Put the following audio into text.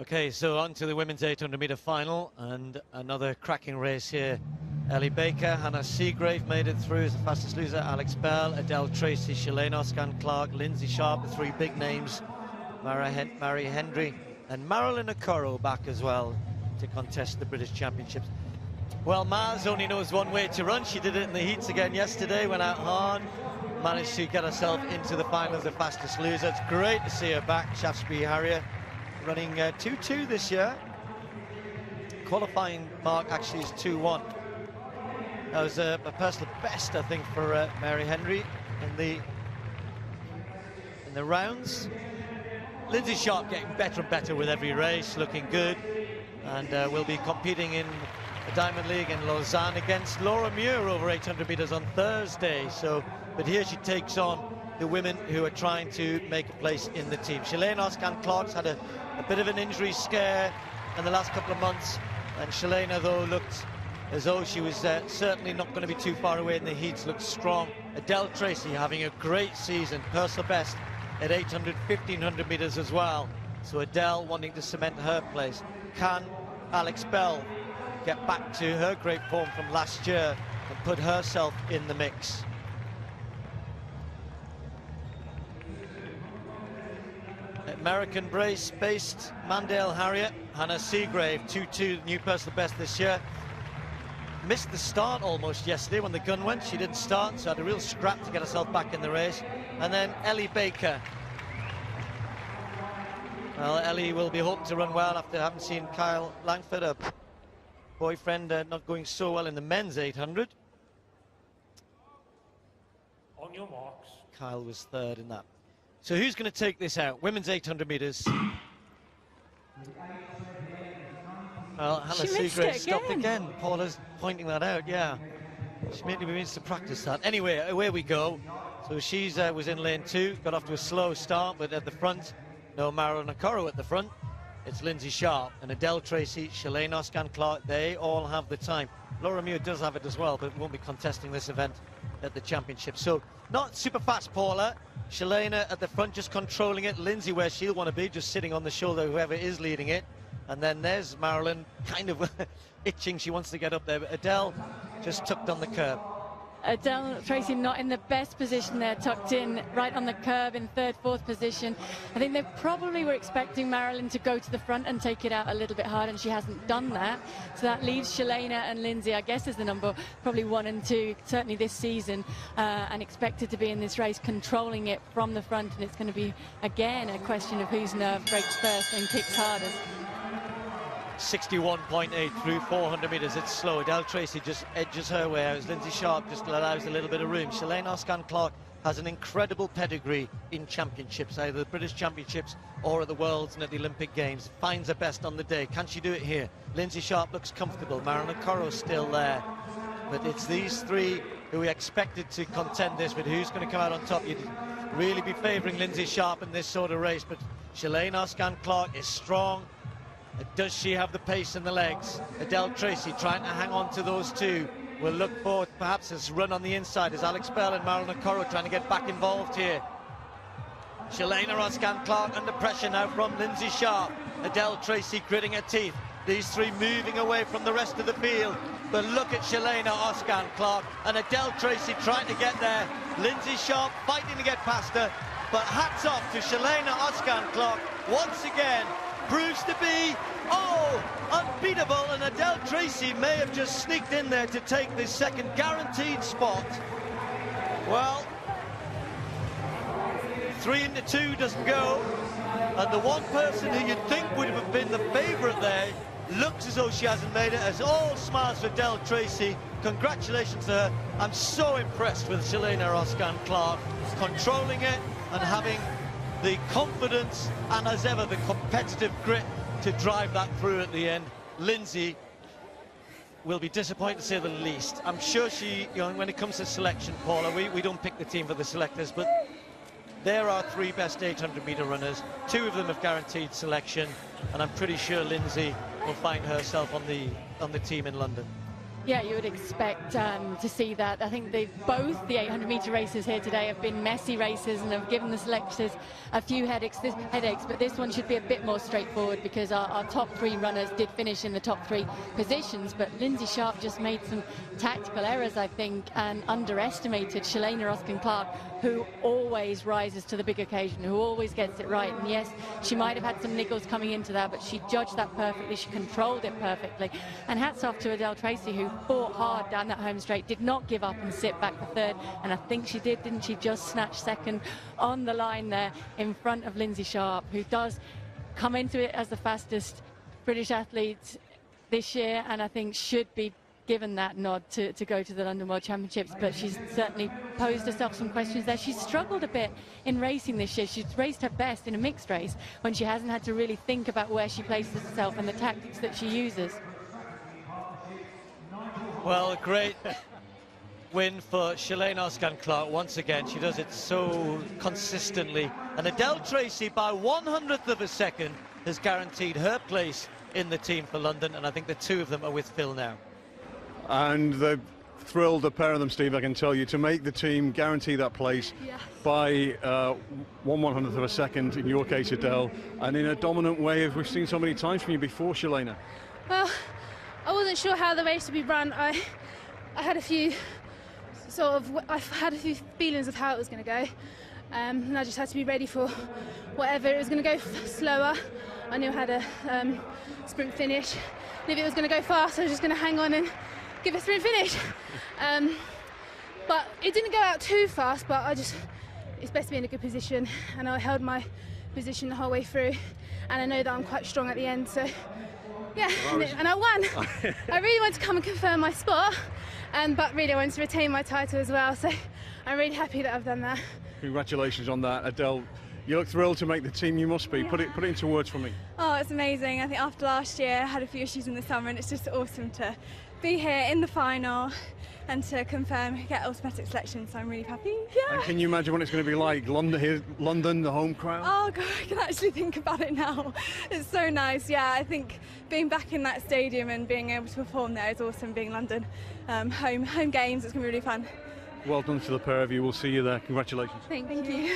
Okay, so on to the women's 800-meter final, and another cracking race here. Ellie Baker, Hannah Seagrave made it through as the fastest loser. Alex Bell, Adele Tracy, Shalane Oscan-Clark, Lindsay Sharp, the three big names. Mary Hendry and Marilyn Okoro back as well to contest the British Championships. Well, Mars only knows one way to run. She did it in the heats again yesterday, went out hard, managed to get herself into the final as the fastest loser. It's great to see her back. Shaftesbury Harrier running 2:2 this year. Qualifying mark actually is 2:1. That was a personal best, I think, for Mary Hendry in the rounds. Lindsay Sharp getting better and better with every race, looking good, and will be competing in the Diamond League in Lausanne against Laura Muir over 800 meters on Thursday. So, but here she takes on the women who are trying to make a place in the team. Shalane Oscan-Clark's had a bit of an injury scare in the last couple of months, and Shalane, though, looked as though she was certainly not going to be too far away in the heats, looked strong. Adele Tracy having a great season, personal best at 800, 1500 meters as well. So Adele wanting to cement her place. Can Alex Bell get back to her great form from last year and put herself in the mix? American brace-based Mandale Harrier, Hannah Seagrave, 2:2, new personal best this year. Missed the start almost yesterday when the gun went. She didn't start, so had a real scrap to get herself back in the race. And then Ellie Baker. Well, Ellie will be hoping to run well after having seen Kyle Langford, her boyfriend, not going so well in the men's 800. On your marks. Kyle was third in that. So who's going to take this out? Women's 800 meters. Well, Hannah Seagrave stopped again. Paula's pointing that out, yeah. She maybe needs to practice that. Anyway, away we go. So she's was in lane 2, got off to a slow start, but at the front, no Marilyn Okoro at the front. It's Lindsay Sharp and Adele Tracy, Shalane Oscan-Clark. They all have the time. Laura Muir does have it as well, but won't be contesting this event at the championship. So not super fast, Paula. Shalane at the front, just controlling it. Lindsay where she'll want to be, just sitting on the shoulder of whoever is leading it. And then there's Marilyn, kind of itching. She wants to get up there, but Adele just tucked on the curb. Adele Tracy not in the best position there, tucked in right on the curb in third, fourth position. I think they probably were expecting Marilyn to go to the front and take it out a little bit hard, and she hasn't done that. So that leaves Shalane and Lindsay, I guess, as the number probably 1 and 2, certainly this season, and expected to be in this race, controlling it from the front. And it's going to be, again, a question of whose nerve breaks first and kicks hardest. 61.8 through 400 meters. It's slow. Adele Tracy just edges her way out. Lindsay Sharp just allows a little bit of room. Shalane Oscan-Clark has an incredible pedigree in championships, either the British Championships or at the Worlds and at the Olympic Games. Finds her best on the day. Can she do it here? Lindsay Sharp looks comfortable. Marilyn Okoro's still there. But it's these three who we expected to contend this, but who's going to come out on top? You'd really be favouring Lindsay Sharp in this sort of race, but Shalane Oscan-Clark is strong. Does she have the pace and the legs? Adele Tracy trying to hang on to those two. We'll look for perhaps this run on the inside as Alex Bell and Marilyn Okoro trying to get back involved here. Shalane Oscan-Clark under pressure now from Lindsay Sharp. Adele Tracy gritting her teeth. These three moving away from the rest of the field. But look at Shalane Oscan-Clark and Adele Tracy trying to get there. Lindsay Sharp fighting to get past her. But hats off to Shalane Oscan-Clark once again. Proves to be, unbeatable, and Adele Tracy may have just sneaked in there to take this second guaranteed spot. Well, 3 into 2 doesn't go, and the one person who you'd think would have been the favourite there looks as though she hasn't made it, as all smiles for Adele Tracy. Congratulations to her. I'm so impressed with Shalane Oscan-Clark, controlling it and having the confidence and, as ever, the competitive grit to drive that through at the end. Lindsay will be disappointed to say the least. I'm sure she, when it comes to selection, Paula, we don't pick the team for the selectors, but there are 3 best 800-meter runners. 2 of them have guaranteed selection, and I'm pretty sure Lindsay will find herself on the team in London. Yeah, you would expect to see that. I think both the 800-meter races here today have been messy races and have given the selectors a few headaches, but this one should be a bit more straightforward because our top 3 runners did finish in the top 3 positions, but Lindsay Sharp just made some tactical errors, I think, and underestimated Shalane Ruskin-Clark, who always rises to the big occasion, who always gets it right. And yes, she might have had some niggles coming into that, but she judged that perfectly, she controlled it perfectly. And hats off to Adele Tracy, who fought hard down that home straight, did not give up and sit back for 3rd, and I think she did, didn't she, just snatch 2nd on the line there in front of Lindsay Sharp, who does come into it as the fastest British athlete this year, and I think should be given that nod to go to the London World Championships. But she's certainly posed herself some questions there. She's struggled a bit in racing this year. She's raced her best in a mixed race when she hasn't had to really think about where she places herself and the tactics that she uses. Well, a great win for Shalane Ruskin-Clark once again. She does it so consistently, and Adele Tracy, by 100th of a second, has guaranteed her place in the team for London, and I think the 2 of them are with Phil now. And they've thrilled, the pair of them, Steve, I can tell you, to make the team, guarantee that place by 1/100th of a second, in your case, Adele, and in a dominant way, as we've seen so many times from you before, Shalane. Well, I wasn't sure how the race would be run. I had a few feelings of how it was going to go, and I just had to be ready for whatever. It was going to go slower. I knew I had a sprint finish, and if it was going to go fast, I was just going to hang on and give a sprint finish. But it didn't go out too fast, but it's best to be in a good position, and I held my position the whole way through, and I know that I'm quite strong at the end, so yeah, and I won. I really wanted to come and confirm my spot, but really I wanted to retain my title as well, so I'm really happy that I've done that. Congratulations on that, Adele. You look thrilled to make the team. You must be. Yeah. Put it into words for me. Oh, it's amazing. I think after last year I had a few issues in the summer, and it's just awesome to be here in the final and to get automatic selection, so I'm really happy. Yeah. And can you imagine what it's going to be like? London, the home crowd? Oh God, I can actually think about it now. It's so nice. Yeah, I think being back in that stadium and being able to perform there is awesome. Being London, home games, it's going to be really fun. Well done to the pair of you. We'll see you there. Congratulations. Thank you.